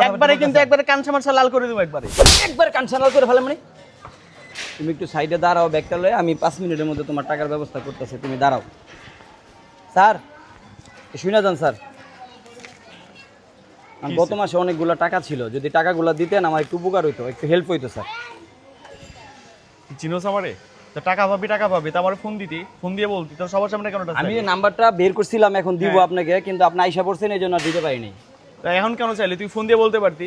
একবারে কিন্তু একবারে কান সামারসা লাল করে দেবো একবারে কানসা লাল করে ফেলে মানে তুমি একটু সাইডে দাঁড়াও ব্যাগটা লয়ে আমি 5 মিনিটের মধ্যে তোমার টাকার ব্যবস্থা করতেছি তুমি দাঁড়াও স্যার শুনে যান স্যার গত মাসে অনেকগুলো টাকা ছিল যদি টাকাগুলো দিতেন আমার একটু উপকার হইতো একটু হেল্প হইতো স্যার চিনোস আমারে তো টাকা পাবি তা আমার ফোন দিতি ফোন দিয়ে বলতি তো সবার সামনে কেন আমি নাম্বারটা বের করছিলাম এখন দিব আপনাকে কিন্তু আপনি আইসা পড়ছেন এই জন্য দিতে পারিনি এখন কেন চাইলি তুই ফোন দিয়ে বলতে পারতি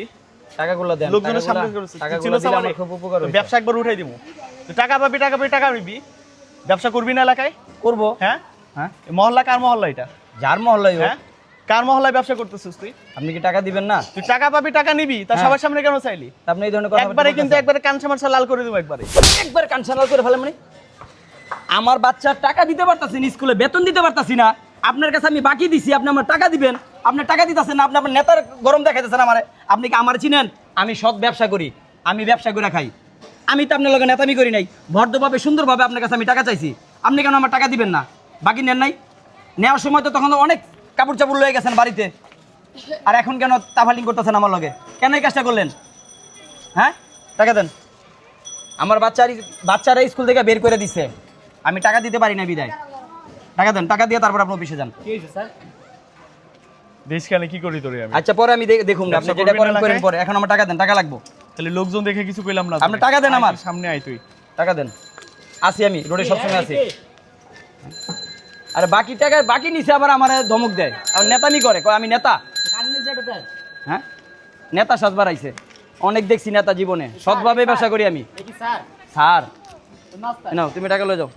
টাকাগুলো দেন লোকজনের সামনে টাকাগুলো দিলে আমার খুব উপকার হইতো ব্যবসা একবার উঠাই দিব তুই টাকা পাবি টাকা নিবি ব্যবসা করবি না এলাকায় করব হ্যাঁ হ্যাঁ মহল্লা কার মহল্লা এটা যার মহল্লায় হ্যাঁ কার মহল্লায় ব্যবসা করতেছিস তুই আপনি কি টাকা দিবেন না তুই টাকা পাবি টাকা নিবি তা সবার সামনে কেন চাইলি আপনি এই ধরনের কথা একবারে কিন্তু একবারে কান সামারসা লাল করে দেবো একবারে কানসা লাল করে ফেলে মানে আমার বাচ্চা টাকা দিতে পারতাছি না স্কুলে বেতন দিতে পারতাছি না আপনার কাছে আমি বাকি দিছি আপনি আমার টাকা দিবেন আপনি টাকা দিতেছেন না আপনি আপনার নেতার গরম দেখাইতেছেন আমারে আপনি কি আমার চিনেন আমি সৎ ব্যবসা করি আমি ব্যবসা করে খাই আমি তো আপনার লগে নেতামি করি নাই ভদ্রভাবে সুন্দরভাবে আপনার কাছে আমি টাকা চাইছি আপনি কেন আমার টাকা দিবেন না বাকি নেন নাই নেওয়ার সময় তো তখন অনেক কাপড় চাপড় লয়ে গেছেন বাড়িতে আর এখন কেন তাফালিং করতেছেন আমার লগে কেন এই কাজটা করলেন হ্যাঁ টাকা দেন আমার বাচ্চারা স্কুল থেকে বের করে দিচ্ছে আমি টাকা দিতে পারি না বিদায় টাকা দেন টাকা দিয়ে তারপর আপনি অফিসে যান কি হয়েছে স্যার দেশখানে কি করি তোরে আমি আচ্ছা পরে আমি দেখুন আপনি যেটা করেন পরে এখন আমার টাকা দেন টাকা লাগবে তাহলে লোকজন দেখে কিছু কইলাম না আপনি টাকা দেন আমার সামনে আই তুই টাকা দেন আসি আমি রোডে সবসময় আছি আরে বাকি টাকা বাকি নিছে আবার আমার ধমক দেয় আর নেতামি করে কয় আমি নেতা হ্যাঁ নেতা সাজবার আইছে অনেক দেখছি নেতা জীবনে সৎভাবে ব্যবসা করি আমি স্যার নাও তুমি টাকা লয়ে যাও